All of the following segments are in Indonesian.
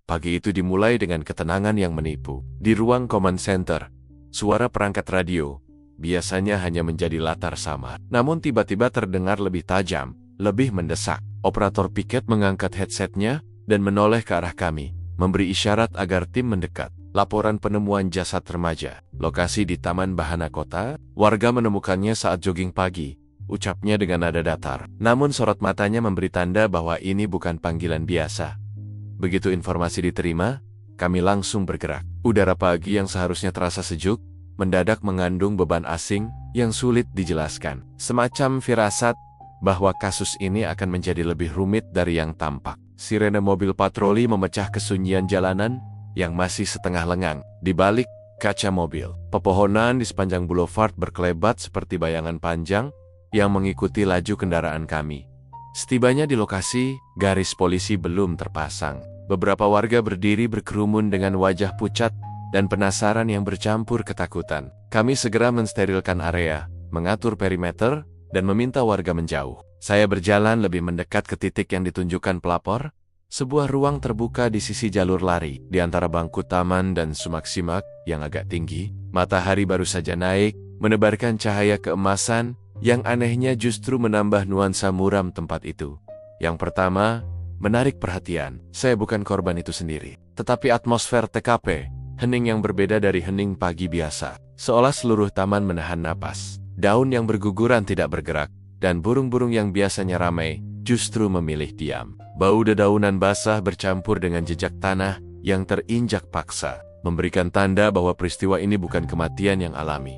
Pagi itu dimulai dengan ketenangan yang menipu. Di ruang command center, suara perangkat radio biasanya hanya menjadi latar samar. Namun tiba-tiba terdengar lebih tajam, lebih mendesak. Operator piket mengangkat headsetnya dan menoleh ke arah kami, memberi isyarat agar tim mendekat. Laporan penemuan jasad remaja. Lokasi di Taman Bahana Kota. Warga menemukannya saat jogging pagi, ucapnya dengan nada datar. Namun sorot matanya memberi tanda bahwa ini bukan panggilan biasa. Begitu informasi diterima, kami langsung bergerak. Udara pagi yang seharusnya terasa sejuk, mendadak mengandung beban asing yang sulit dijelaskan. Semacam firasat bahwa kasus ini akan menjadi lebih rumit dari yang tampak. Sirene mobil patroli memecah kesunyian jalanan yang masih setengah lengang. Di balik kaca mobil, pepohonan di sepanjang boulevard berkelebat seperti bayangan panjang yang mengikuti laju kendaraan kami. Setibanya di lokasi, garis polisi belum terpasang. Beberapa warga berdiri berkerumun dengan wajah pucat dan penasaran yang bercampur ketakutan. Kami segera mensterilkan area, mengatur perimeter, dan meminta warga menjauh. Saya berjalan lebih mendekat ke titik yang ditunjukkan pelapor, sebuah ruang terbuka di sisi jalur lari. Di antara bangku taman dan sumak-simak yang agak tinggi, matahari baru saja naik, menebarkan cahaya keemasan yang anehnya justru menambah nuansa muram tempat itu. Yang pertama, menarik perhatian. Saya bukan korban itu sendiri, tetapi atmosfer TKP, hening yang berbeda dari hening pagi biasa. Seolah seluruh taman menahan napas. Daun yang berguguran tidak bergerak, dan burung-burung yang biasanya ramai justru memilih diam. Bau dedaunan basah bercampur dengan jejak tanah yang terinjak paksa, memberikan tanda bahwa peristiwa ini bukan kematian yang alami.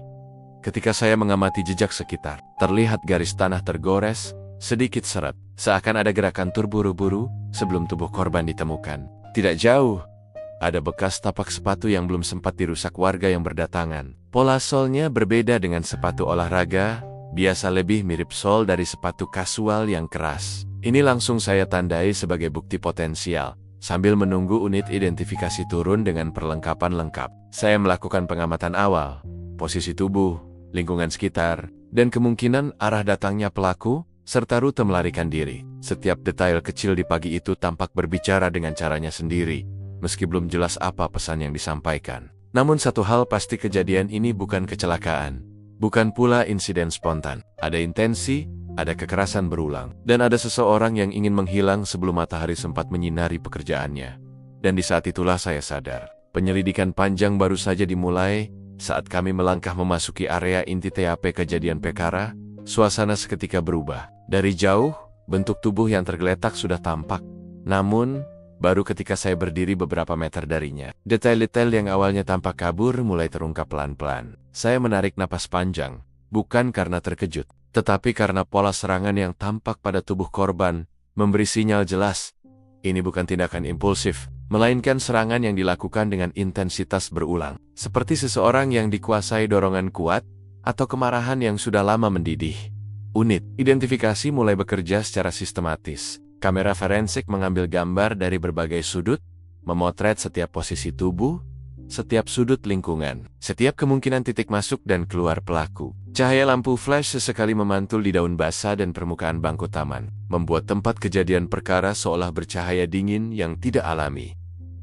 Ketika saya mengamati jejak sekitar, terlihat garis tanah tergores, sedikit seret, seakan ada gerakan terburu-buru sebelum tubuh korban ditemukan. Tidak jauh, ada bekas tapak sepatu yang belum sempat dirusak warga yang berdatangan. Pola solnya berbeda dengan sepatu olahraga, biasa lebih mirip sol dari sepatu kasual yang keras. Ini langsung saya tandai sebagai bukti potensial. Sambil menunggu unit identifikasi turun dengan perlengkapan lengkap, saya melakukan pengamatan awal, posisi tubuh, lingkungan sekitar, dan kemungkinan arah datangnya pelaku, serta rute melarikan diri. Setiap detail kecil di pagi itu tampak berbicara dengan caranya sendiri, meski belum jelas apa pesan yang disampaikan. Namun satu hal pasti, kejadian ini bukan kecelakaan, bukan pula insiden spontan. Ada intensi, ada kekerasan berulang, dan ada seseorang yang ingin menghilang sebelum matahari sempat menyinari pekerjaannya. Dan di saat itulah saya sadar, penyelidikan panjang baru saja dimulai. Saat kami melangkah memasuki area inti TAP kejadian perkara, suasana seketika berubah. Dari jauh, bentuk tubuh yang tergeletak sudah tampak. Namun, baru ketika saya berdiri beberapa meter darinya, detail-detail yang awalnya tampak kabur mulai terungkap pelan-pelan. Saya menarik napas panjang, bukan karena terkejut, tetapi karena pola serangan yang tampak pada tubuh korban memberi sinyal jelas. Ini bukan tindakan impulsif, melainkan serangan yang dilakukan dengan intensitas berulang. Seperti seseorang yang dikuasai dorongan kuat atau kemarahan yang sudah lama mendidih. Unit identifikasi mulai bekerja secara sistematis. Kamera forensik mengambil gambar dari berbagai sudut, memotret setiap posisi tubuh, setiap sudut lingkungan, setiap kemungkinan titik masuk dan keluar pelaku. Cahaya lampu flash sesekali memantul di daun basah dan permukaan bangku taman, membuat tempat kejadian perkara seolah bercahaya dingin yang tidak alami.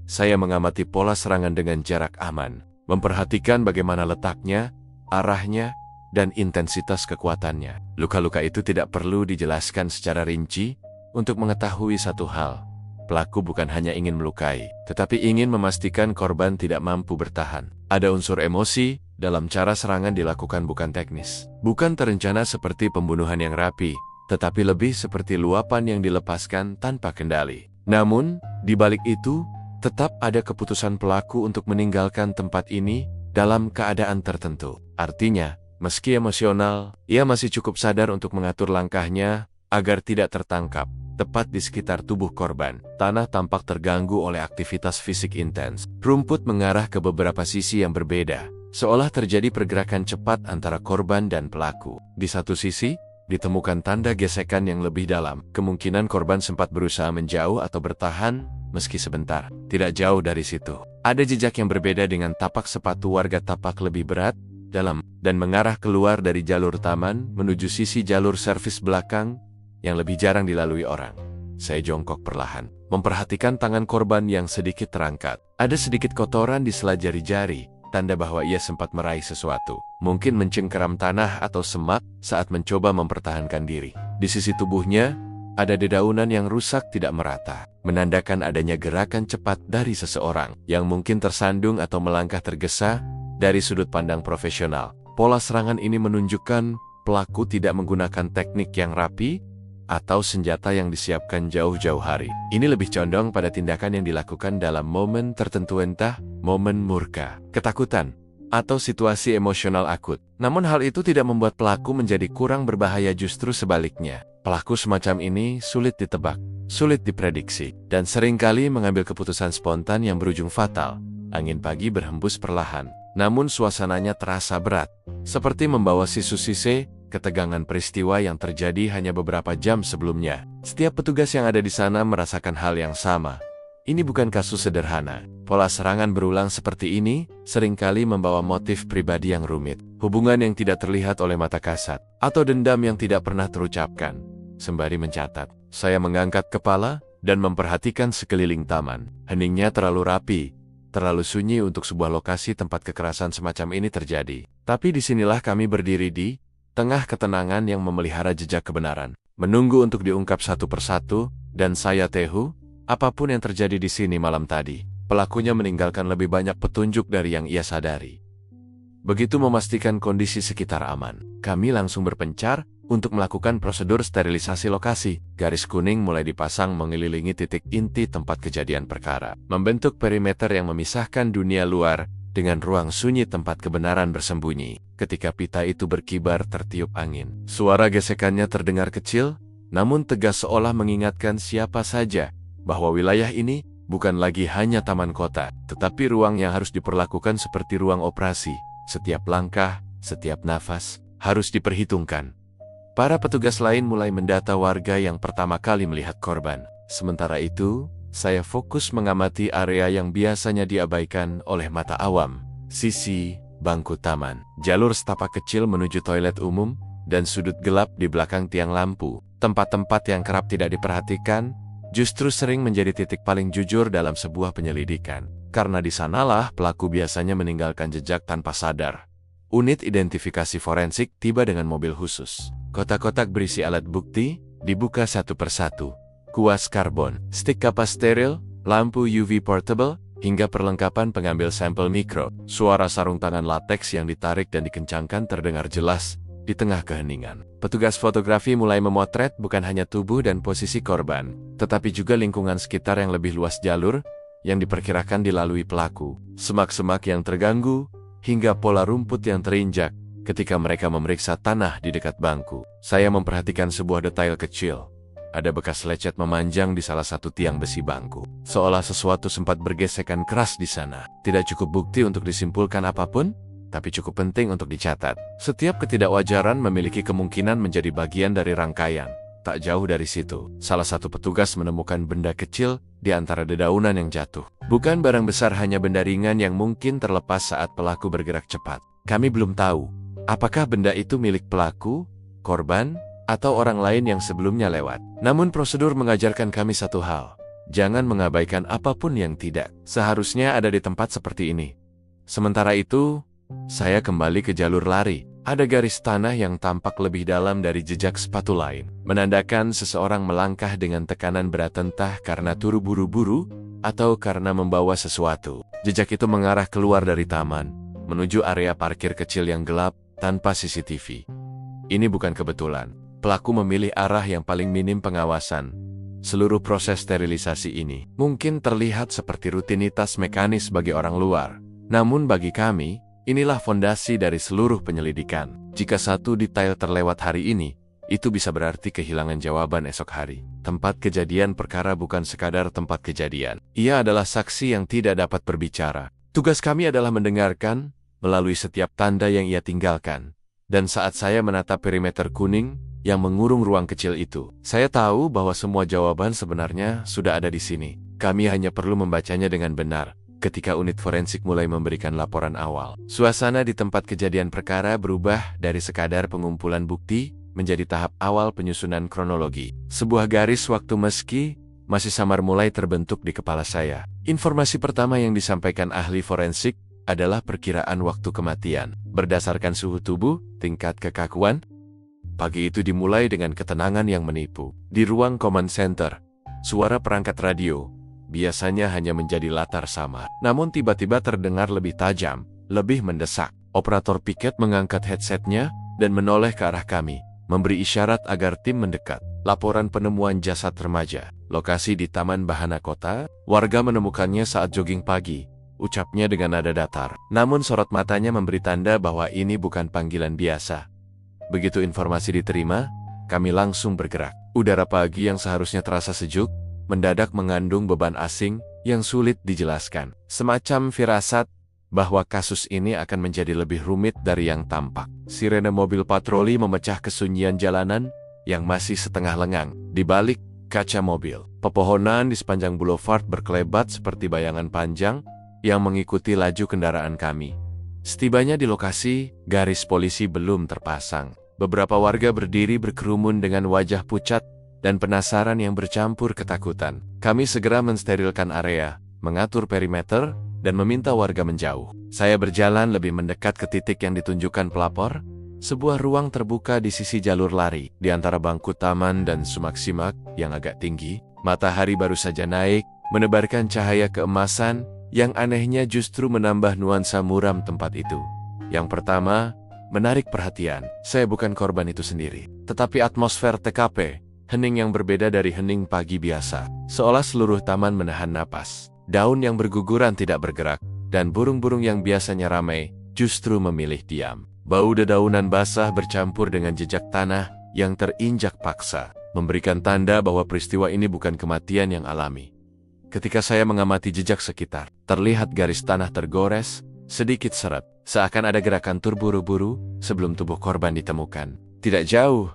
Saya mengamati pola serangan dengan jarak aman, memperhatikan bagaimana letaknya, arahnya, dan intensitas kekuatannya. Luka-luka itu tidak perlu dijelaskan secara rinci untuk mengetahui satu hal. Pelaku bukan hanya ingin melukai, tetapi ingin memastikan korban tidak mampu bertahan. Ada unsur emosi dalam cara serangan dilakukan, bukan teknis. Bukan terencana seperti pembunuhan yang rapi, tetapi lebih seperti luapan yang dilepaskan tanpa kendali. Namun, di balik itu, tetap ada keputusan pelaku untuk meninggalkan tempat ini dalam keadaan tertentu. Artinya, meski emosional, ia masih cukup sadar untuk mengatur langkahnya agar tidak tertangkap. Tepat di sekitar tubuh korban, tanah tampak terganggu oleh aktivitas fisik intens. Rumput mengarah ke beberapa sisi yang berbeda, seolah terjadi pergerakan cepat antara korban dan pelaku. Di satu sisi, ditemukan tanda gesekan yang lebih dalam. Kemungkinan korban sempat berusaha menjauh atau bertahan, meski sebentar. Tidak jauh dari situ, ada jejak yang berbeda dengan tapak sepatu warga, tapak lebih berat, dalam, dan mengarah keluar dari jalur taman menuju sisi jalur servis belakang yang lebih jarang dilalui orang. Saya jongkok perlahan, memperhatikan tangan korban yang sedikit terangkat. Ada sedikit kotoran di sela jari-jari, tanda bahwa ia sempat meraih sesuatu. Mungkin mencengkeram tanah atau semak saat mencoba mempertahankan diri. Di sisi tubuhnya, ada dedaunan yang rusak tidak merata, menandakan adanya gerakan cepat dari seseorang yang mungkin tersandung atau melangkah tergesa dari sudut pandang profesional. Pola serangan ini menunjukkan pelaku tidak menggunakan teknik yang rapi atau senjata yang disiapkan jauh-jauh hari. Ini lebih condong pada tindakan yang dilakukan dalam momen tertentu, entah momen murka, ketakutan, atau situasi emosional akut. Namun hal itu tidak membuat pelaku menjadi kurang berbahaya, justru sebaliknya. Pelaku semacam ini sulit ditebak, sulit diprediksi, dan seringkali mengambil keputusan spontan yang berujung fatal. Angin pagi berhembus perlahan, namun suasananya terasa berat, seperti membawa sisu-sise ketegangan peristiwa yang terjadi hanya beberapa jam sebelumnya. Setiap petugas yang ada di sana merasakan hal yang sama. Ini bukan kasus sederhana. Pola serangan berulang seperti ini seringkali membawa motif pribadi yang rumit, hubungan yang tidak terlihat oleh mata kasat, atau dendam yang tidak pernah terucapkan. Sembari mencatat, saya mengangkat kepala dan memperhatikan sekeliling taman. Heningnya terlalu rapi, terlalu sunyi untuk sebuah lokasi tempat kekerasan semacam ini terjadi. Tapi disinilah kami berdiri di tengah ketenangan yang memelihara jejak kebenaran, menunggu untuk diungkap satu persatu, dan saya tahu, apapun yang terjadi di sini malam tadi, pelakunya meninggalkan lebih banyak petunjuk dari yang ia sadari. Begitu memastikan kondisi sekitar aman, kami langsung berpencar untuk melakukan prosedur sterilisasi lokasi. Garis kuning mulai dipasang mengelilingi titik inti tempat kejadian perkara, membentuk perimeter yang memisahkan dunia luar dengan ruang sunyi tempat kebenaran bersembunyi. Ketika pita itu berkibar tertiup angin, suara gesekannya terdengar kecil, namun tegas, seolah mengingatkan siapa saja bahwa wilayah ini bukan lagi hanya taman kota, tetapi ruang yang harus diperlakukan seperti ruang operasi. Setiap langkah, setiap nafas harus diperhitungkan. Para petugas lain mulai mendata warga yang pertama kali melihat korban. Sementara itu, saya fokus mengamati area yang biasanya diabaikan oleh mata awam. Sisi bangku taman, jalur setapak kecil menuju toilet umum, dan sudut gelap di belakang tiang lampu. Tempat-tempat yang kerap tidak diperhatikan justru sering menjadi titik paling jujur dalam sebuah penyelidikan. Karena di sanalah pelaku biasanya meninggalkan jejak tanpa sadar. Unit identifikasi forensik tiba dengan mobil khusus. Kotak-kotak berisi alat bukti dibuka satu persatu. Kuas karbon, stik kapas steril, lampu UV portable, hingga perlengkapan pengambil sampel mikro. Suara sarung tangan lateks yang ditarik dan dikencangkan terdengar jelas di tengah keheningan. Petugas fotografi mulai memotret bukan hanya tubuh dan posisi korban, tetapi juga lingkungan sekitar yang lebih luas, jalur yang diperkirakan dilalui pelaku, semak-semak yang terganggu, hingga pola rumput yang terinjak ketika mereka memeriksa tanah di dekat bangku. Saya memperhatikan sebuah detail kecil. Ada bekas lecet memanjang di salah satu tiang besi bangku, seolah sesuatu sempat bergesekan keras di sana. Tidak cukup bukti untuk disimpulkan apapun, tapi cukup penting untuk dicatat. Setiap ketidakwajaran memiliki kemungkinan menjadi bagian dari rangkaian. Tak jauh dari situ, salah satu petugas menemukan benda kecil di antara dedaunan yang jatuh. Bukan barang besar, hanya benda ringan yang mungkin terlepas saat pelaku bergerak cepat. Kami belum tahu apakah benda itu milik pelaku, korban, atau orang lain yang sebelumnya lewat. Namun prosedur mengajarkan kami satu hal: jangan mengabaikan apapun yang tidak seharusnya ada di tempat seperti ini. Sementara itu, saya kembali ke jalur lari. Ada garis tanah yang tampak lebih dalam dari jejak sepatu lain, menandakan seseorang melangkah dengan tekanan berat, entah karena buru-buru atau karena membawa sesuatu. Jejak itu mengarah keluar dari taman, menuju area parkir kecil yang gelap tanpa CCTV. Ini bukan kebetulan. Pelaku memilih arah yang paling minim pengawasan. Seluruh proses sterilisasi ini mungkin terlihat seperti rutinitas mekanis bagi orang luar. Namun bagi kami, inilah fondasi dari seluruh penyelidikan. Jika satu detail terlewat hari ini, itu bisa berarti kehilangan jawaban esok hari. Tempat kejadian perkara bukan sekadar tempat kejadian. Ia adalah saksi yang tidak dapat berbicara. Tugas kami adalah mendengarkan melalui setiap tanda yang ia tinggalkan. Dan saat saya menatap perimeter kuning yang mengurung ruang kecil itu, saya tahu bahwa semua jawaban sebenarnya sudah ada di sini. Kami hanya perlu membacanya dengan benar. Ketika unit forensik mulai memberikan laporan awal, suasana di tempat kejadian perkara berubah dari sekadar pengumpulan bukti menjadi tahap awal penyusunan kronologi. Sebuah garis waktu, meski masih samar mulai terbentuk di kepala saya. Informasi pertama yang disampaikan ahli forensik adalah perkiraan waktu kematian. Berdasarkan suhu tubuh, tingkat kekakuan, pagi itu dimulai dengan ketenangan yang menipu. Di ruang command center, suara perangkat radio biasanya hanya menjadi latar samar. Namun tiba-tiba terdengar lebih tajam, lebih mendesak. Operator piket mengangkat headsetnya dan menoleh ke arah kami, memberi isyarat agar tim mendekat. Laporan penemuan jasad remaja. Lokasi di Taman Bahana Kota, warga menemukannya saat jogging pagi. Ucapnya dengan nada datar. Namun sorot matanya memberi tanda bahwa ini bukan panggilan biasa. Begitu informasi diterima, kami langsung bergerak. Udara pagi yang seharusnya terasa sejuk, mendadak mengandung beban asing yang sulit dijelaskan. Semacam firasat bahwa kasus ini akan menjadi lebih rumit dari yang tampak. Sirene mobil patroli memecah kesunyian jalanan yang masih setengah lengang. Di balik kaca mobil, pepohonan di sepanjang boulevard berkelebat seperti bayangan panjang yang mengikuti laju kendaraan kami. Setibanya di lokasi, garis polisi belum terpasang. Beberapa warga berdiri berkerumun dengan wajah pucat dan penasaran yang bercampur ketakutan. Kami segera mensterilkan area, mengatur perimeter, dan meminta warga menjauh. Saya berjalan lebih mendekat ke titik yang ditunjukkan pelapor, sebuah ruang terbuka di sisi jalur lari. Di antara bangku taman dan sumak-simak yang agak tinggi, matahari baru saja naik, menebarkan cahaya keemasan yang anehnya justru menambah nuansa muram tempat itu. Yang pertama, menarik perhatian. Saya bukan korban itu sendiri, tetapi atmosfer TKP, hening yang berbeda dari hening pagi biasa. Seolah seluruh taman menahan napas. Daun yang berguguran tidak bergerak, dan burung-burung yang biasanya ramai justru memilih diam. Bau dedaunan basah bercampur dengan jejak tanah yang terinjak paksa, memberikan tanda bahwa peristiwa ini bukan kematian yang alami. Ketika saya mengamati jejak sekitar, terlihat garis tanah tergores, sedikit seret, seakan ada gerakan terburu-buru sebelum tubuh korban ditemukan. Tidak jauh,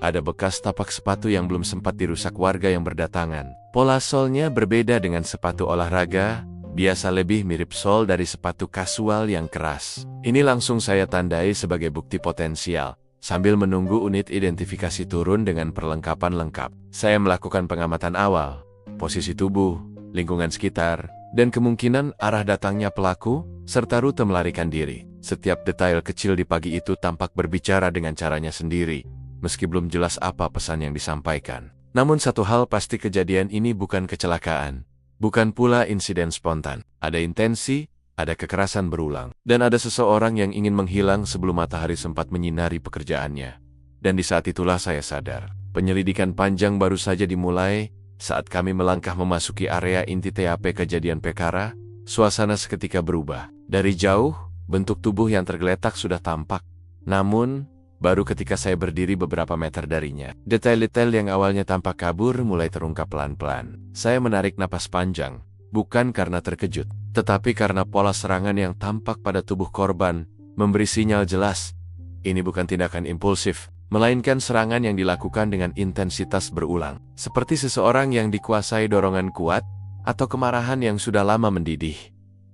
ada bekas tapak sepatu yang belum sempat dirusak warga yang berdatangan. Pola solnya berbeda dengan sepatu olahraga, biasa lebih mirip sol dari sepatu kasual yang keras. Ini langsung saya tandai sebagai bukti potensial. Sambil menunggu unit identifikasi turun dengan perlengkapan lengkap, saya melakukan pengamatan awal, posisi tubuh, lingkungan sekitar, dan kemungkinan arah datangnya pelaku, serta rute melarikan diri. Setiap detail kecil di pagi itu tampak berbicara dengan caranya sendiri, meski belum jelas apa pesan yang disampaikan. Namun satu hal pasti, kejadian ini bukan kecelakaan. Bukan pula insiden spontan. Ada intensi, ada kekerasan berulang, dan ada seseorang yang ingin menghilang sebelum matahari sempat menyinari pekerjaannya. Dan di saat itulah saya sadar, penyelidikan panjang baru saja dimulai. Saat kami melangkah memasuki area inti TAP kejadian perkara, suasana seketika berubah. Dari jauh, bentuk tubuh yang tergeletak sudah tampak. Namun, baru ketika saya berdiri beberapa meter darinya, detail-detail yang awalnya tampak kabur mulai terungkap pelan-pelan. Saya menarik napas panjang, bukan karena terkejut, tetapi karena pola serangan yang tampak pada tubuh korban memberi sinyal jelas. Ini bukan tindakan impulsif, melainkan serangan yang dilakukan dengan intensitas berulang. Seperti seseorang yang dikuasai dorongan kuat atau kemarahan yang sudah lama mendidih.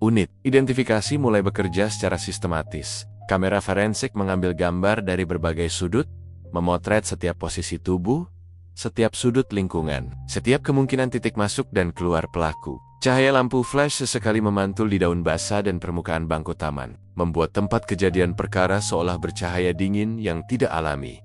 Unit identifikasi mulai bekerja secara sistematis. Kamera forensik mengambil gambar dari berbagai sudut, memotret setiap posisi tubuh, setiap sudut lingkungan, setiap kemungkinan titik masuk dan keluar pelaku. Cahaya lampu flash sesekali memantul di daun basah dan permukaan bangku taman, membuat tempat kejadian perkara seolah bercahaya dingin yang tidak alami.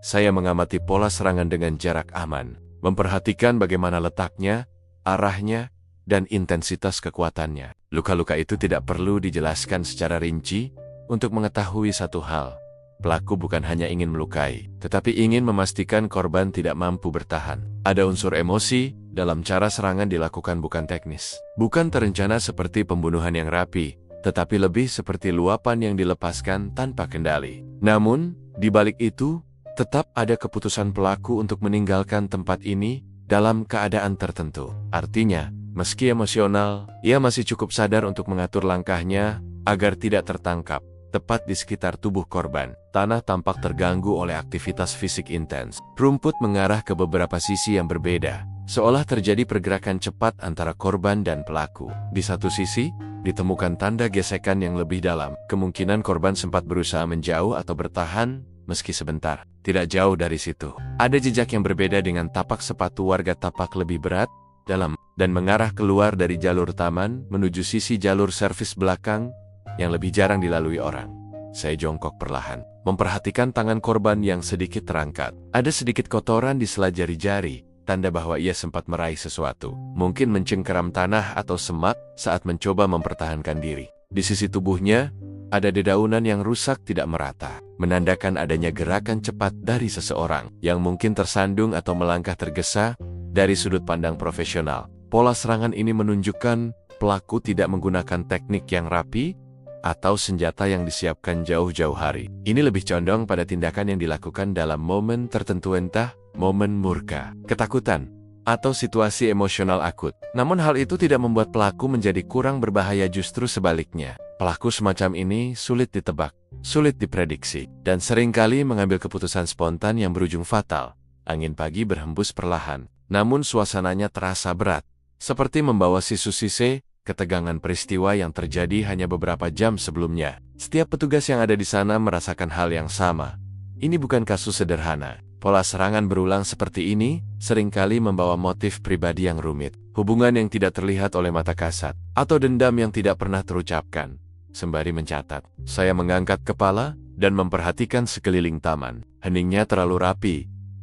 Saya mengamati pola serangan dengan jarak aman, memperhatikan bagaimana letaknya, arahnya, dan intensitas kekuatannya. Luka-luka itu tidak perlu dijelaskan secara rinci. Untuk mengetahui satu hal, pelaku bukan hanya ingin melukai, tetapi ingin memastikan korban tidak mampu bertahan. Ada unsur emosi dalam cara serangan dilakukan, bukan teknis. Bukan terencana seperti pembunuhan yang rapi, tetapi lebih seperti luapan yang dilepaskan tanpa kendali. Namun, di balik itu, tetap ada keputusan pelaku untuk meninggalkan tempat ini dalam keadaan tertentu. Artinya, meski emosional, ia masih cukup sadar untuk mengatur langkahnya agar tidak tertangkap. Tepat di sekitar tubuh korban, tanah tampak terganggu oleh aktivitas fisik intens. Rumput mengarah ke beberapa sisi yang berbeda, seolah terjadi pergerakan cepat antara korban dan pelaku. Di satu sisi, ditemukan tanda gesekan yang lebih dalam. Kemungkinan korban sempat berusaha menjauh atau bertahan, meski sebentar. Tidak jauh dari situ, ada jejak yang berbeda dengan tapak sepatu warga. Tapak lebih berat, dalam, dan mengarah keluar dari jalur taman menuju sisi jalur servis belakang yang lebih jarang dilalui orang. Saya jongkok perlahan, memperhatikan tangan korban yang sedikit terangkat. Ada sedikit kotoran di sela jari-jari, tanda bahwa ia sempat meraih sesuatu. Mungkin mencengkeram tanah atau semak saat mencoba mempertahankan diri. Di sisi tubuhnya, ada dedaunan yang rusak tidak merata, menandakan adanya gerakan cepat dari seseorang yang mungkin tersandung atau melangkah tergesa dari sudut pandang profesional. Pola serangan ini menunjukkan pelaku tidak menggunakan teknik yang rapi atau senjata yang disiapkan jauh-jauh hari. Ini lebih condong pada tindakan yang dilakukan dalam momen tertentu, entah momen murka, ketakutan, atau situasi emosional akut. Namun hal itu tidak membuat pelaku menjadi kurang berbahaya, justru sebaliknya. Pelaku semacam ini sulit ditebak, sulit diprediksi, dan seringkali mengambil keputusan spontan yang berujung fatal. Angin pagi berhembus perlahan, namun suasananya terasa berat, seperti membawa sisu-sise ketegangan peristiwa yang terjadi hanya beberapa jam sebelumnya. Setiap petugas yang ada di sana merasakan hal yang sama. Ini bukan kasus sederhana. Pola serangan berulang seperti ini seringkali membawa motif pribadi yang rumit, hubungan yang tidak terlihat oleh mata kasat, atau dendam yang tidak pernah terucapkan. Sembari mencatat, saya mengangkat kepala dan memperhatikan sekeliling taman. Heningnya terlalu rapi,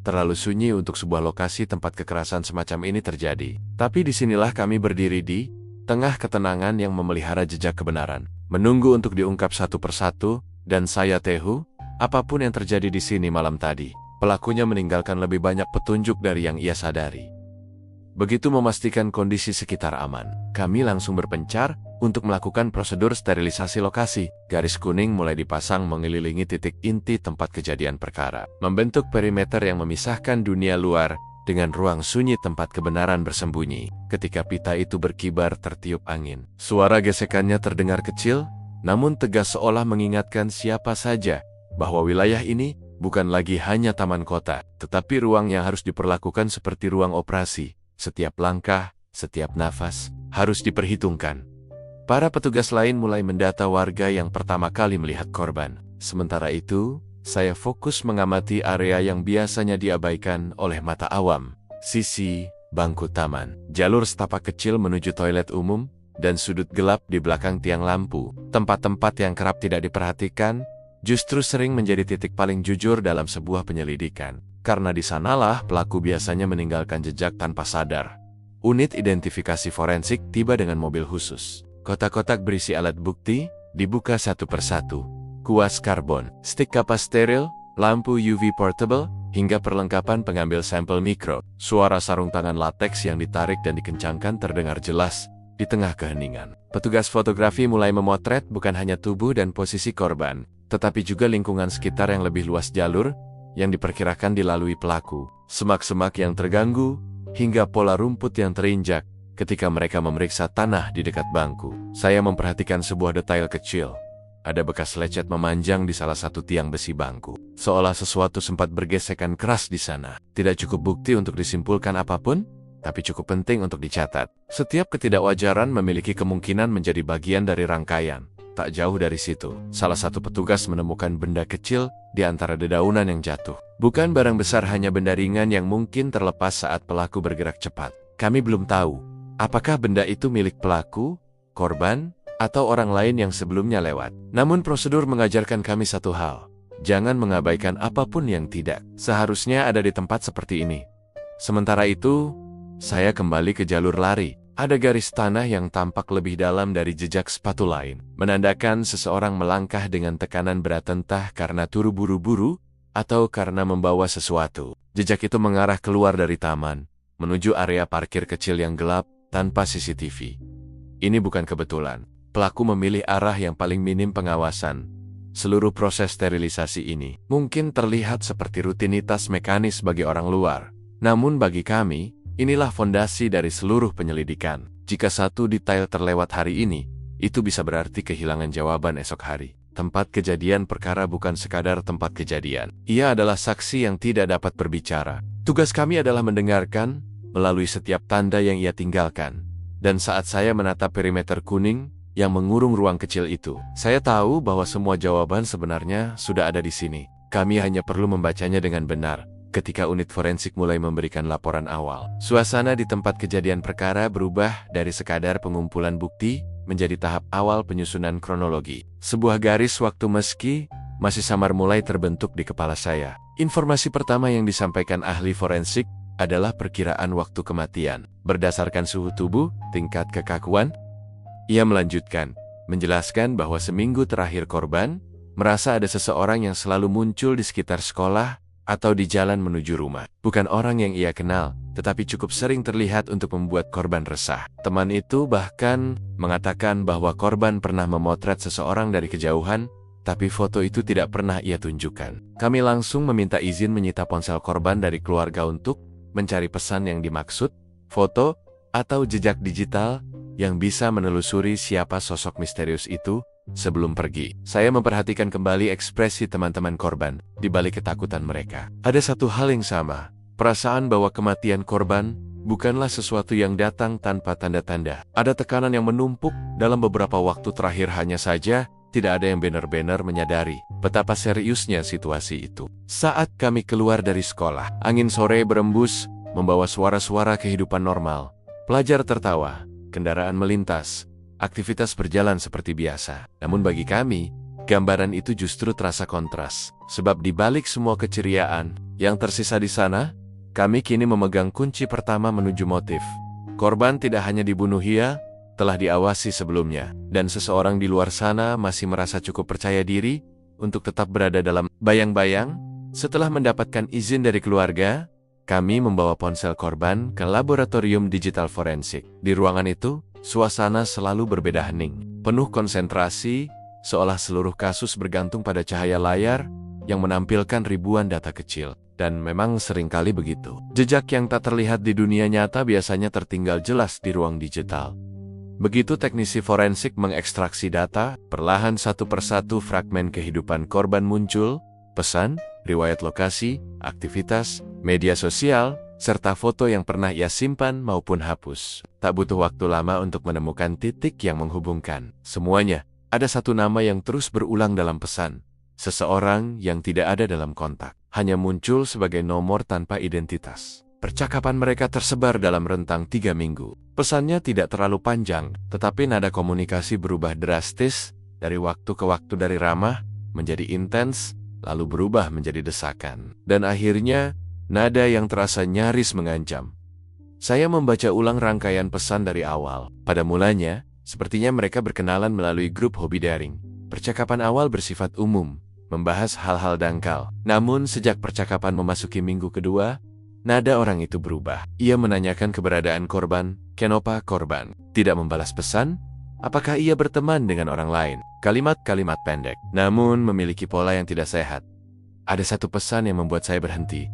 terlalu sunyi untuk sebuah lokasi tempat kekerasan semacam ini terjadi. Tapi disinilah kami berdiri di tengah ketenangan yang memelihara jejak kebenaran, menunggu untuk diungkap satu persatu, dan saya tahu, apapun yang terjadi di sini malam tadi, pelakunya meninggalkan lebih banyak petunjuk dari yang ia sadari. Begitu memastikan kondisi sekitar aman, kami langsung berpencar untuk melakukan prosedur sterilisasi lokasi. Garis kuning mulai dipasang mengelilingi titik inti tempat kejadian perkara, membentuk perimeter yang memisahkan dunia luar dengan ruang sunyi tempat kebenaran bersembunyi. Ketika pita itu berkibar tertiup angin, suara gesekannya terdengar kecil, namun tegas, seolah mengingatkan siapa saja bahwa wilayah ini bukan lagi hanya taman kota, tetapi ruang yang harus diperlakukan seperti ruang operasi. Setiap langkah, setiap nafas harus diperhitungkan. Para petugas lain mulai mendata warga yang pertama kali melihat korban. Sementara itu, saya fokus mengamati area yang biasanya diabaikan oleh mata awam. Sisi bangku taman, jalur setapak kecil menuju toilet umum, dan sudut gelap di belakang tiang lampu. Tempat-tempat yang kerap tidak diperhatikan justru sering menjadi titik paling jujur dalam sebuah penyelidikan. Karena di sanalah pelaku biasanya meninggalkan jejak tanpa sadar. Unit identifikasi forensik tiba dengan mobil khusus. Kotak-kotak berisi alat bukti dibuka satu persatu. Kuas karbon, stik kapas steril, lampu UV portable, hingga perlengkapan pengambil sampel mikro. Suara sarung tangan lateks yang ditarik dan dikencangkan terdengar jelas di tengah keheningan. Petugas fotografi mulai memotret bukan hanya tubuh dan posisi korban, tetapi juga lingkungan sekitar yang lebih luas, jalur yang diperkirakan dilalui pelaku, semak-semak yang terganggu, hingga pola rumput yang terinjak ketika mereka memeriksa tanah di dekat bangku. Saya memperhatikan sebuah detail kecil. Ada bekas lecet memanjang di salah satu tiang besi bangku, seolah sesuatu sempat bergesekan keras di sana. Tidak cukup bukti untuk disimpulkan apapun, tapi cukup penting untuk dicatat. Setiap ketidakwajaran memiliki kemungkinan menjadi bagian dari rangkaian. Tak jauh dari situ, salah satu petugas menemukan benda kecil di antara dedaunan yang jatuh. Bukan barang besar, hanya benda ringan yang mungkin terlepas saat pelaku bergerak cepat. Kami belum tahu apakah benda itu milik pelaku, korban, atau orang lain yang sebelumnya lewat. Namun prosedur mengajarkan kami satu hal: jangan mengabaikan apapun yang tidak seharusnya ada di tempat seperti ini. Sementara itu, saya kembali ke jalur lari. Ada garis tanah yang tampak lebih dalam dari jejak sepatu lain, menandakan seseorang melangkah dengan tekanan berat, entah karena turu buru-buru atau karena membawa sesuatu. Jejak itu mengarah keluar dari taman, menuju area parkir kecil yang gelap tanpa CCTV. Ini bukan kebetulan. Pelaku memilih arah yang paling minim pengawasan. Seluruh proses sterilisasi ini mungkin terlihat seperti rutinitas mekanis bagi orang luar. Namun bagi kami, inilah fondasi dari seluruh penyelidikan. Jika satu detail terlewat hari ini, itu bisa berarti kehilangan jawaban esok hari. Tempat kejadian perkara bukan sekadar tempat kejadian. Ia adalah saksi yang tidak dapat berbicara. Tugas kami adalah mendengarkan melalui setiap tanda yang ia tinggalkan. Dan saat saya menatap perimeter kuning yang mengurung ruang kecil itu, saya tahu bahwa semua jawaban sebenarnya sudah ada di sini. Kami hanya perlu membacanya dengan benar, ketika unit forensik mulai memberikan laporan awal. Suasana di tempat kejadian perkara berubah dari sekadar pengumpulan bukti menjadi tahap awal penyusunan kronologi. Sebuah garis waktu meski masih samar mulai terbentuk di kepala saya. Informasi pertama yang disampaikan ahli forensik adalah perkiraan waktu kematian. Berdasarkan suhu tubuh, tingkat kekakuan, ia melanjutkan, menjelaskan bahwa seminggu terakhir korban merasa ada seseorang yang selalu muncul di sekitar sekolah atau di jalan menuju rumah. Bukan orang yang ia kenal, tetapi cukup sering terlihat untuk membuat korban resah. Teman itu bahkan mengatakan bahwa korban pernah memotret seseorang dari kejauhan, tapi foto itu tidak pernah ia tunjukkan. Kami langsung meminta izin menyita ponsel korban dari keluarga untuk mencari pesan yang dimaksud, foto, atau jejak digital yang bisa menelusuri siapa sosok misterius itu. Sebelum pergi, saya memperhatikan kembali ekspresi teman-teman korban di balik ketakutan mereka. Ada satu hal yang sama, perasaan bahwa kematian korban bukanlah sesuatu yang datang tanpa tanda-tanda. Ada tekanan yang menumpuk dalam beberapa waktu terakhir, hanya saja tidak ada yang benar-benar menyadari betapa seriusnya situasi itu. Saat kami keluar dari sekolah, angin sore berembus, membawa suara-suara kehidupan normal. Pelajar tertawa, kendaraan melintas, aktivitas berjalan seperti biasa. Namun bagi kami, gambaran itu justru terasa kontras. Sebab di balik semua keceriaan yang tersisa di sana, kami kini memegang kunci pertama menuju motif. Korban tidak hanya dibunuh, ia telah diawasi sebelumnya. Dan seseorang di luar sana masih merasa cukup percaya diri untuk tetap berada dalam bayang-bayang. Setelah mendapatkan izin dari keluarga, kami membawa ponsel korban ke laboratorium digital forensik. Di ruangan itu, suasana selalu berbeda hening, penuh konsentrasi, seolah seluruh kasus bergantung pada cahaya layar yang menampilkan ribuan data kecil. Dan memang seringkali begitu. Jejak yang tak terlihat di dunia nyata biasanya tertinggal jelas di ruang digital. Begitu teknisi forensik mengekstraksi data, perlahan satu persatu fragmen kehidupan korban muncul, pesan, riwayat lokasi, aktivitas, media sosial, serta foto yang pernah ia simpan maupun hapus. Tak butuh waktu lama untuk menemukan titik yang menghubungkan. Semuanya, ada satu nama yang terus berulang dalam pesan. Seseorang yang tidak ada dalam kontak, hanya muncul sebagai nomor tanpa identitas. Percakapan mereka tersebar dalam rentang 3 minggu. Pesannya tidak terlalu panjang, tetapi nada komunikasi berubah drastis, dari waktu ke waktu, dari ramah menjadi intens, lalu berubah menjadi desakan. Dan akhirnya, nada yang terasa nyaris mengancam. Saya membaca ulang rangkaian pesan dari awal. Pada mulanya, sepertinya mereka berkenalan melalui grup hobi daring. Percakapan awal bersifat umum, membahas hal-hal dangkal. Namun sejak percakapan memasuki minggu kedua, nada orang itu berubah. Ia menanyakan keberadaan korban, kenapa korban tidak membalas pesan, apakah ia berteman dengan orang lain. Kalimat-kalimat pendek, namun memiliki pola yang tidak sehat. Ada satu pesan yang membuat saya berhenti.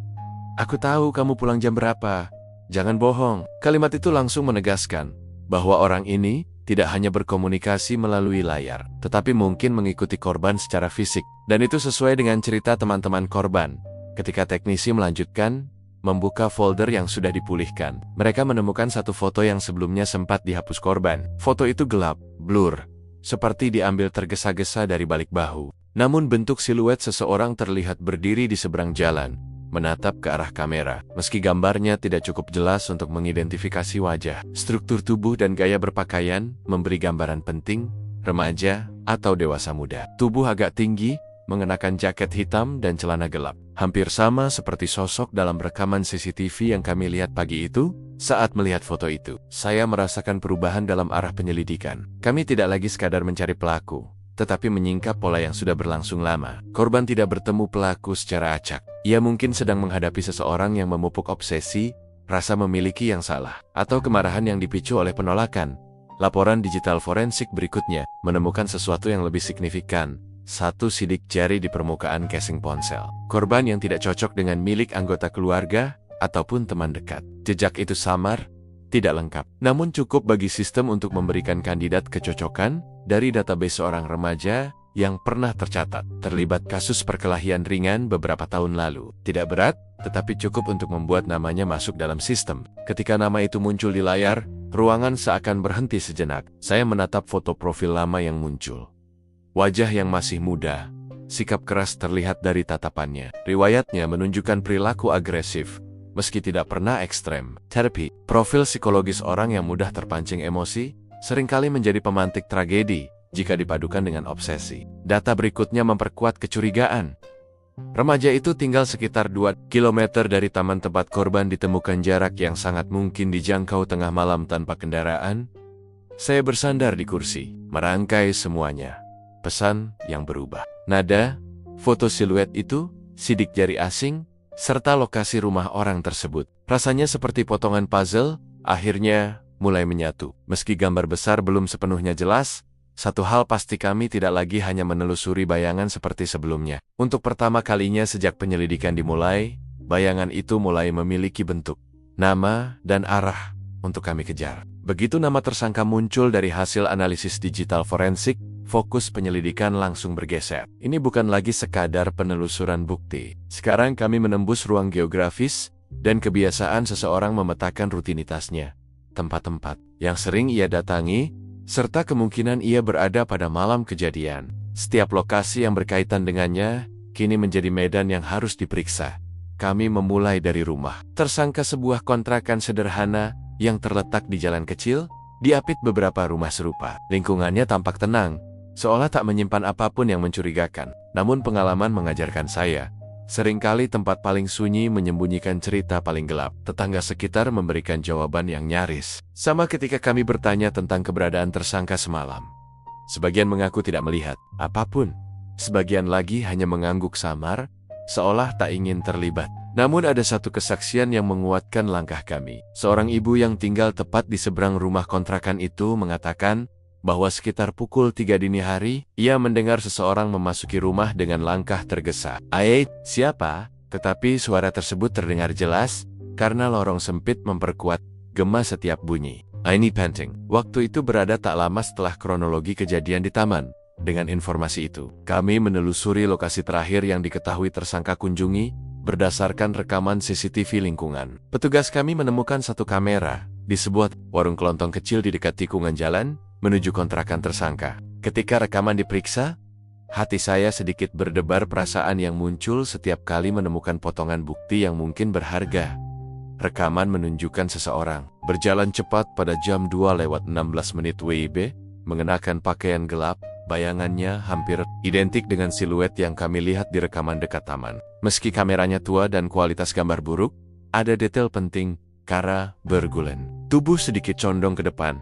Aku tahu kamu pulang jam berapa. Jangan bohong. Kalimat itu langsung menegaskan bahwa orang ini tidak hanya berkomunikasi melalui layar, tetapi mungkin mengikuti korban secara fisik. Dan itu sesuai dengan cerita teman-teman korban. Ketika teknisi melanjutkan membuka folder yang sudah dipulihkan, mereka menemukan satu foto yang sebelumnya sempat dihapus korban. Foto itu gelap, blur, seperti diambil tergesa-gesa dari balik bahu. Namun bentuk siluet seseorang terlihat berdiri di seberang jalan, menatap ke arah kamera. Meski gambarnya tidak cukup jelas untuk mengidentifikasi wajah, struktur tubuh dan gaya berpakaian memberi gambaran penting, remaja atau dewasa muda. Tubuh agak tinggi, mengenakan jaket hitam dan celana gelap. Hampir sama seperti sosok dalam rekaman CCTV yang kami lihat pagi itu. Saat melihat foto itu, saya merasakan perubahan dalam arah penyelidikan. Kami tidak lagi sekadar mencari pelaku, tetapi menyingkap pola yang sudah berlangsung lama. Korban tidak bertemu pelaku secara acak. Ia mungkin sedang menghadapi seseorang yang memupuk obsesi, rasa memiliki yang salah, atau kemarahan yang dipicu oleh penolakan. Laporan digital forensik berikutnya menemukan sesuatu yang lebih signifikan. Satu sidik jari di permukaan casing ponsel. Korban yang tidak cocok dengan milik anggota keluarga ataupun teman dekat. Jejak itu samar, tidak lengkap, namun cukup bagi sistem untuk memberikan kandidat kecocokan dari database seorang remaja yang pernah tercatat terlibat kasus perkelahian ringan beberapa tahun lalu. Tidak berat, tetapi cukup untuk membuat namanya masuk dalam sistem. Ketika nama itu muncul di layar, ruangan seakan berhenti sejenak. Saya menatap foto profil lama yang muncul. Wajah yang masih muda, Sikap keras terlihat dari tatapannya. Riwayatnya menunjukkan perilaku agresif, meski tidak pernah ekstrem. Terapi, profil psikologis orang yang mudah terpancing emosi, seringkali menjadi pemantik tragedi jika dipadukan dengan obsesi. Data berikutnya memperkuat kecurigaan. Remaja itu tinggal sekitar 2 km dari taman tempat korban ditemukan, jarak yang sangat mungkin dijangkau tengah malam tanpa kendaraan. Saya bersandar di kursi, merangkai semuanya. Pesan yang berubah. Nada, foto siluet itu, sidik jari asing, serta lokasi rumah orang tersebut. Rasanya seperti potongan puzzle, akhirnya mulai menyatu. Meski gambar besar belum sepenuhnya jelas, satu hal pasti, kami tidak lagi hanya menelusuri bayangan seperti sebelumnya. Untuk pertama kalinya sejak penyelidikan dimulai, bayangan itu mulai memiliki bentuk, nama, dan arah untuk kami kejar. Begitu nama tersangka muncul dari hasil analisis digital forensik, fokus penyelidikan langsung bergeser. Ini bukan lagi sekadar penelusuran bukti. Sekarang kami menembus ruang geografis dan kebiasaan seseorang memetakan rutinitasnya, tempat-tempat yang sering ia datangi, serta kemungkinan ia berada pada malam kejadian. Setiap lokasi yang berkaitan dengannya kini menjadi medan yang harus diperiksa. Kami memulai dari rumah tersangka, sebuah kontrakan sederhana yang terletak di jalan kecil, diapit beberapa rumah serupa. Lingkungannya tampak tenang, seolah tak menyimpan apapun yang mencurigakan. Namun pengalaman mengajarkan saya, seringkali tempat paling sunyi menyembunyikan cerita paling gelap. Tetangga sekitar memberikan jawaban yang nyaris sama ketika kami bertanya tentang keberadaan tersangka semalam. Sebagian mengaku tidak melihat apapun, sebagian lagi hanya mengangguk samar, seolah tak ingin terlibat. Namun ada satu kesaksian yang menguatkan langkah kami. Seorang ibu yang tinggal tepat di seberang rumah kontrakan itu mengatakan bahwa sekitar pukul 3 dini hari, ia mendengar seseorang memasuki rumah dengan langkah tergesa. Siapa? Tetapi suara tersebut terdengar jelas, karena lorong sempit memperkuat gema setiap bunyi. Aini panting. Waktu itu berada tak lama setelah kronologi kejadian di taman. Dengan informasi itu, kami menelusuri lokasi terakhir yang diketahui tersangka kunjungi, berdasarkan rekaman CCTV lingkungan. Petugas kami menemukan satu kamera di sebuah warung kelontong kecil di dekat tikungan jalan menuju kontrakan tersangka. Ketika rekaman diperiksa, hati saya sedikit berdebar. Perasaan yang muncul setiap kali menemukan potongan bukti yang mungkin berharga. Rekaman menunjukkan seseorang berjalan cepat pada jam 2:16 WIB, mengenakan pakaian gelap. Bayangannya hampir identik dengan siluet yang kami lihat di rekaman dekat taman. Meski kameranya tua dan kualitas gambar buruk, ada detail penting. Kara bergulen, tubuh sedikit condong ke depan,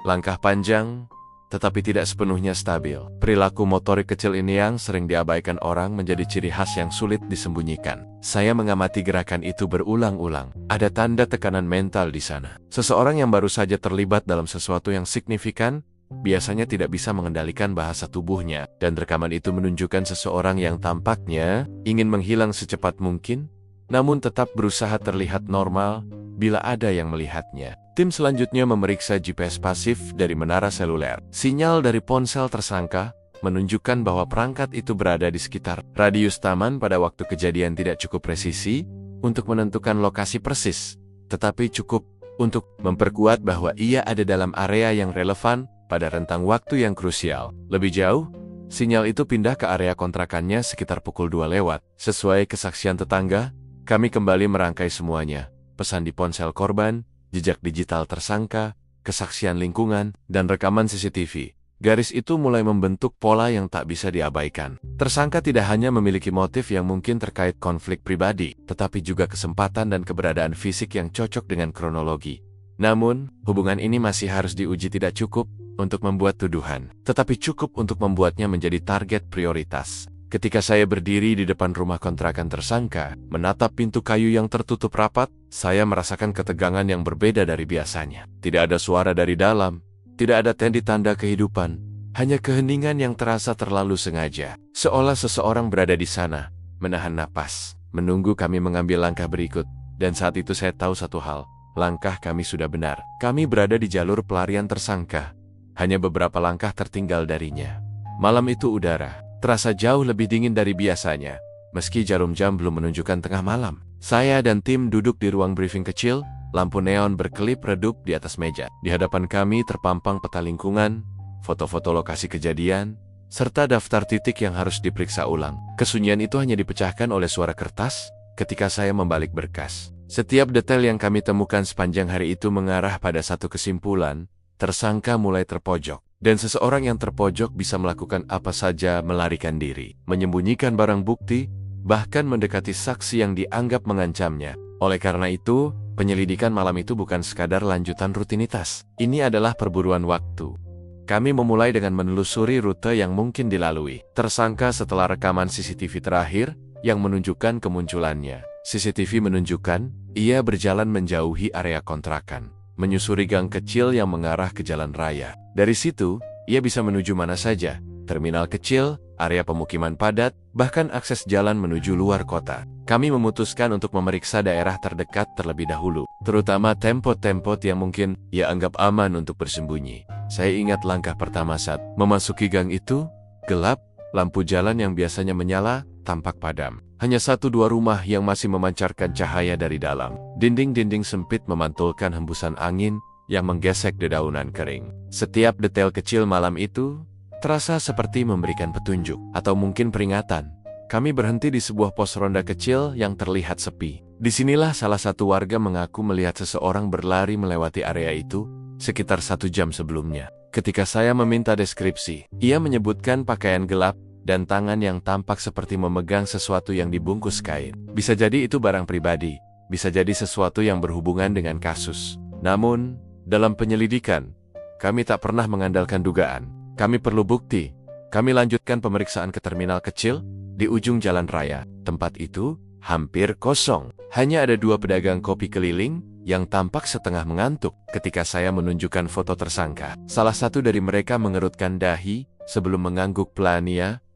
langkah panjang, tetapi tidak sepenuhnya stabil. Perilaku motorik kecil ini yang sering diabaikan orang menjadi ciri khas yang sulit disembunyikan. Saya mengamati gerakan itu berulang-ulang. Ada tanda tekanan mental di sana. Seseorang yang baru saja terlibat dalam sesuatu yang signifikan biasanya tidak bisa mengendalikan bahasa tubuhnya, dan rekaman itu menunjukkan seseorang yang tampaknya ingin menghilang secepat mungkin, namun tetap berusaha terlihat normal bila ada yang melihatnya. Tim selanjutnya memeriksa GPS pasif dari menara seluler. Sinyal dari ponsel tersangka menunjukkan bahwa perangkat itu berada di sekitar radius taman. Pada waktu kejadian tidak cukup presisi untuk menentukan lokasi persis, tetapi cukup untuk memperkuat bahwa ia ada dalam area yang relevan pada rentang waktu yang krusial. Lebih jauh, sinyal itu pindah ke area kontrakannya sekitar pukul 2 lewat. Sesuai kesaksian tetangga, kami kembali merangkai semuanya. Pesan di ponsel korban, jejak digital tersangka, kesaksian lingkungan, dan rekaman CCTV. Garis itu mulai membentuk pola yang tak bisa diabaikan. Tersangka tidak hanya memiliki motif yang mungkin terkait konflik pribadi, tetapi juga kesempatan dan keberadaan fisik yang cocok dengan kronologi. Namun, hubungan ini masih harus diuji. Tidak cukup untuk membuat tuduhan, tetapi cukup untuk membuatnya menjadi target prioritas. Ketika saya berdiri di depan rumah kontrakan tersangka, menatap pintu kayu yang tertutup rapat, saya merasakan ketegangan yang berbeda dari biasanya. Tidak ada suara dari dalam, tidak ada tanda kehidupan, hanya keheningan yang terasa terlalu sengaja. Seolah seseorang berada di sana, menahan napas, menunggu kami mengambil langkah berikut. Dan saat itu saya tahu satu hal, langkah kami sudah benar. Kami berada di jalur pelarian tersangka. Hanya beberapa langkah tertinggal darinya. Malam itu udara terasa jauh lebih dingin dari biasanya, meski jarum jam belum menunjukkan tengah malam. Saya dan tim duduk di ruang briefing kecil, lampu neon berkelip redup di atas meja. Di hadapan kami terpampang peta lingkungan, foto-foto lokasi kejadian, serta daftar titik yang harus diperiksa ulang. Kesunyian itu hanya dipecahkan oleh suara kertas ketika saya membalik berkas. Setiap detail yang kami temukan sepanjang hari itu mengarah pada satu kesimpulan, tersangka mulai terpojok. Dan seseorang yang terpojok bisa melakukan apa saja, melarikan diri, menyembunyikan barang bukti, bahkan mendekati saksi yang dianggap mengancamnya. Oleh karena itu, penyelidikan malam itu bukan sekadar lanjutan rutinitas. Ini adalah perburuan waktu. Kami memulai dengan menelusuri rute yang mungkin dilalui. Tersangka setelah rekaman CCTV terakhir yang menunjukkan kemunculannya. CCTV menunjukkan ia berjalan menjauhi area kontrakan, menyusuri gang kecil yang mengarah ke jalan raya. Dari situ, ia bisa menuju mana saja, terminal kecil, area pemukiman padat, bahkan akses jalan menuju luar kota. Kami memutuskan untuk memeriksa daerah terdekat terlebih dahulu, terutama tempat-tempat yang mungkin ia anggap aman untuk bersembunyi. Saya ingat langkah pertama saat memasuki gang itu, gelap, lampu jalan yang biasanya menyala, tampak padam. Hanya 1-2 rumah yang masih memancarkan cahaya dari dalam. Dinding-dinding sempit memantulkan hembusan angin yang menggesek dedaunan kering. Setiap detail kecil malam itu terasa seperti memberikan petunjuk atau mungkin peringatan. Kami berhenti di sebuah pos ronda kecil yang terlihat sepi. Disinilah salah satu warga mengaku melihat seseorang berlari melewati area itu sekitar 1 jam sebelumnya. Ketika saya meminta deskripsi, ia menyebutkan pakaian gelap dan tangan yang tampak seperti memegang sesuatu yang dibungkus kain. Bisa jadi itu barang pribadi, bisa jadi sesuatu yang berhubungan dengan kasus. Namun, dalam penyelidikan, kami tak pernah mengandalkan dugaan. Kami perlu bukti. Kami lanjutkan pemeriksaan ke terminal kecil di ujung jalan raya. Tempat itu hampir kosong. Hanya ada 2 pedagang kopi keliling yang tampak setengah mengantuk ketika saya menunjukkan foto tersangka. Salah satu dari mereka mengerutkan dahi sebelum mengangguk pelan.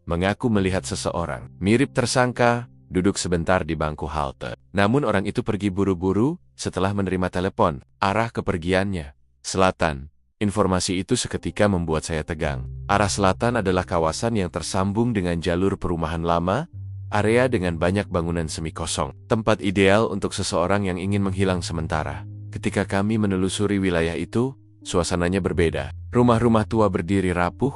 Mengaku melihat seseorang mirip tersangka duduk sebentar di bangku halte. Namun orang itu pergi buru-buru setelah menerima telepon arah kepergiannya. Selatan. Informasi itu seketika membuat saya tegang. Arah selatan adalah kawasan yang tersambung dengan jalur perumahan lama, area dengan banyak bangunan semi kosong. Tempat ideal untuk seseorang yang ingin menghilang sementara. Ketika kami menelusuri wilayah itu, suasananya berbeda. Rumah-rumah tua berdiri rapuh,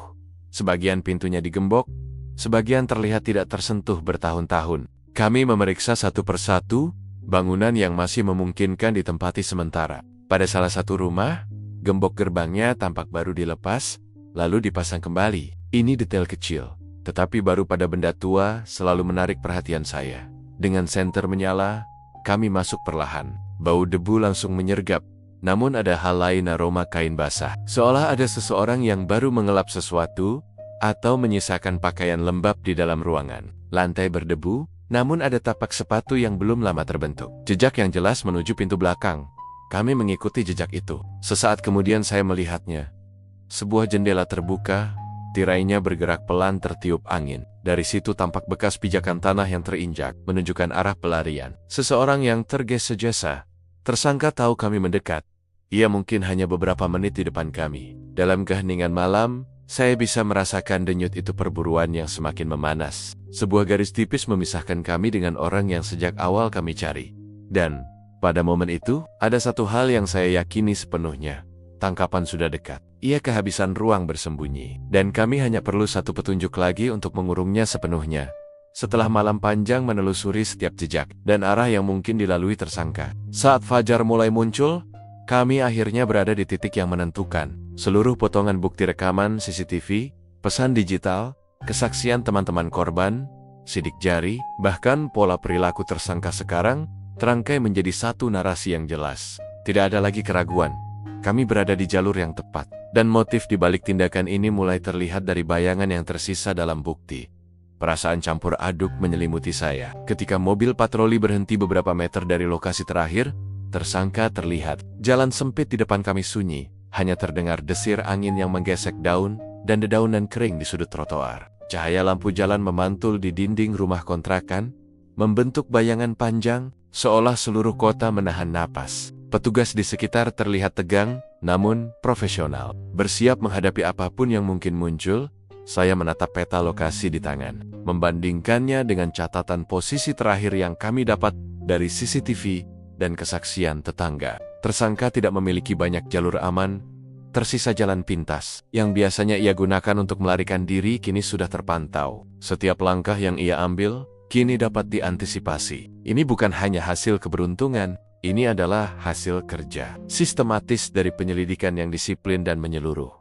sebagian pintunya digembok, sebagian terlihat tidak tersentuh bertahun-tahun. Kami memeriksa satu persatu bangunan yang masih memungkinkan ditempati sementara. Pada salah satu rumah, gembok gerbangnya tampak baru dilepas, lalu dipasang kembali. Ini detail kecil, tetapi baru pada benda tua selalu menarik perhatian saya. Dengan senter menyala, kami masuk perlahan. Bau debu langsung menyergap. Namun ada hal lain, aroma kain basah. Seolah ada seseorang yang baru mengelap sesuatu, atau menyisakan pakaian lembab di dalam ruangan. Lantai berdebu, namun ada tapak sepatu yang belum lama terbentuk. Jejak yang jelas menuju pintu belakang. Kami mengikuti jejak itu. Sesaat kemudian saya melihatnya. Sebuah jendela terbuka, tirainya bergerak pelan tertiup angin. Dari situ tampak bekas pijakan tanah yang terinjak, menunjukkan arah pelarian. Seseorang yang tergesa-gesa. Tersangka tahu kami mendekat. Ia mungkin hanya beberapa menit di depan kami. Dalam keheningan malam, saya bisa merasakan denyut itu perburuan yang semakin memanas. Sebuah garis tipis memisahkan kami dengan orang yang sejak awal kami cari. Dan, pada momen itu, ada satu hal yang saya yakini sepenuhnya. Tangkapan sudah dekat. Ia kehabisan ruang bersembunyi. Dan kami hanya perlu satu petunjuk lagi untuk mengurungnya sepenuhnya. Setelah malam panjang menelusuri setiap jejak dan arah yang mungkin dilalui tersangka. Saat fajar mulai muncul, kami akhirnya berada di titik yang menentukan. Seluruh potongan bukti rekaman CCTV, pesan digital, kesaksian teman-teman korban, sidik jari, bahkan pola perilaku tersangka sekarang, terangkai menjadi satu narasi yang jelas. Tidak ada lagi keraguan. Kami berada di jalur yang tepat. Dan motif di balik tindakan ini mulai terlihat dari bayangan yang tersisa dalam bukti. Perasaan campur aduk menyelimuti saya. Ketika mobil patroli berhenti beberapa meter dari lokasi terakhir, tersangka terlihat. Jalan sempit di depan kami sunyi. Hanya terdengar desir angin yang menggesek daun dan dedaunan kering di sudut trotoar. Cahaya lampu jalan memantul di dinding rumah kontrakan, membentuk bayangan panjang, seolah seluruh kota menahan napas. Petugas di sekitar terlihat tegang, namun profesional. Bersiap menghadapi apapun yang mungkin muncul, saya menatap peta lokasi di tangan. Membandingkannya dengan catatan posisi terakhir yang kami dapat dari CCTV dan kesaksian tetangga. Tersangka tidak memiliki banyak jalur aman, Tersisa jalan pintas, yang biasanya ia gunakan untuk melarikan diri kini sudah terpantau. Setiap langkah yang ia ambil, kini dapat diantisipasi. Ini bukan hanya hasil keberuntungan, ini adalah hasil kerja sistematis dari penyelidikan yang disiplin dan menyeluruh.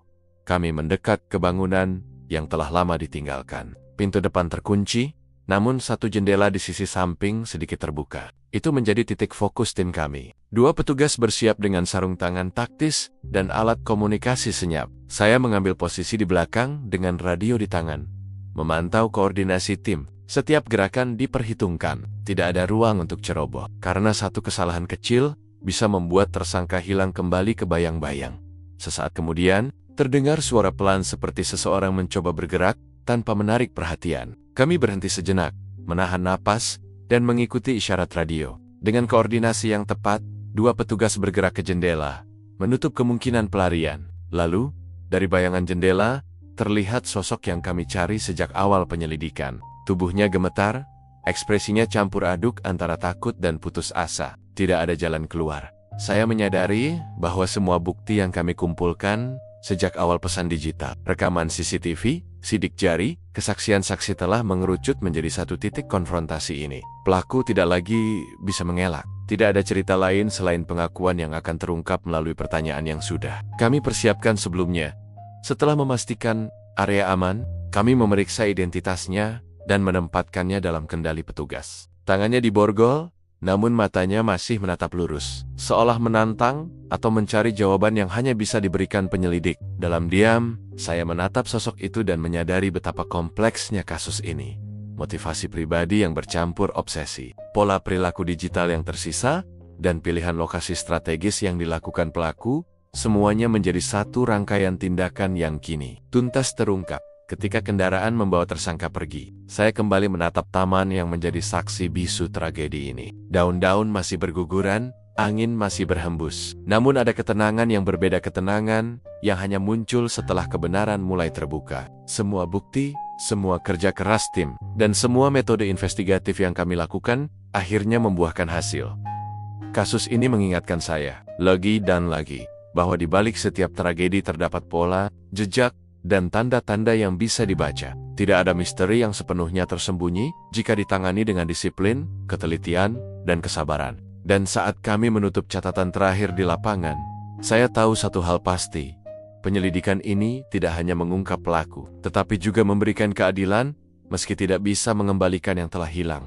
Kami mendekat ke bangunan yang telah lama ditinggalkan. Pintu depan terkunci, namun satu jendela di sisi samping sedikit terbuka. Itu menjadi titik fokus tim kami. 2 petugas bersiap dengan sarung tangan taktis dan alat komunikasi senyap. Saya mengambil posisi di belakang dengan radio di tangan, memantau koordinasi tim. Setiap gerakan diperhitungkan, tidak ada ruang untuk ceroboh. Karena satu kesalahan kecil bisa membuat tersangka hilang kembali ke bayang-bayang. Sesaat kemudian, terdengar suara pelan seperti seseorang mencoba bergerak tanpa menarik perhatian. Kami berhenti sejenak, menahan napas, dan mengikuti isyarat radio. Dengan koordinasi yang tepat, 2 petugas bergerak ke jendela, menutup kemungkinan pelarian. Lalu, dari bayangan jendela, terlihat sosok yang kami cari sejak awal penyelidikan. Tubuhnya gemetar, ekspresinya campur aduk antara takut dan putus asa. Tidak ada jalan keluar. Saya menyadari bahwa semua bukti yang kami kumpulkan sejak awal pesan digital, rekaman CCTV, sidik jari, kesaksian saksi telah mengerucut menjadi satu titik konfrontasi ini. Pelaku tidak lagi bisa mengelak. Tidak ada cerita lain selain pengakuan yang akan terungkap melalui pertanyaan yang sudah kami persiapkan sebelumnya. Setelah memastikan area aman, kami memeriksa identitasnya dan menempatkannya dalam kendali petugas. Tangannya diborgol, namun matanya masih menatap lurus, seolah menantang atau mencari jawaban yang hanya bisa diberikan penyelidik. Dalam diam, saya menatap sosok itu dan menyadari betapa kompleksnya kasus ini. Motivasi pribadi yang bercampur obsesi, pola perilaku digital yang tersisa, dan pilihan lokasi strategis yang dilakukan pelaku, semuanya menjadi satu rangkaian tindakan yang kini tuntas terungkap. Ketika kendaraan membawa tersangka pergi, saya kembali menatap taman yang menjadi saksi bisu tragedi ini. Daun-daun masih berguguran, angin masih berhembus. Namun ada ketenangan yang berbeda, ketenangan yang hanya muncul setelah kebenaran mulai terbuka. Semua bukti, semua kerja keras tim, dan semua metode investigatif yang kami lakukan akhirnya membuahkan hasil. Kasus ini mengingatkan saya, lagi dan lagi, bahwa di balik setiap tragedi terdapat pola, jejak, dan tanda-tanda yang bisa dibaca. Tidak ada misteri yang sepenuhnya tersembunyi jika ditangani dengan disiplin, ketelitian, dan kesabaran. Dan saat kami menutup catatan terakhir di lapangan, saya tahu satu hal pasti. Penyelidikan ini tidak hanya mengungkap pelaku, tetapi juga memberikan keadilan, meski tidak bisa mengembalikan yang telah hilang.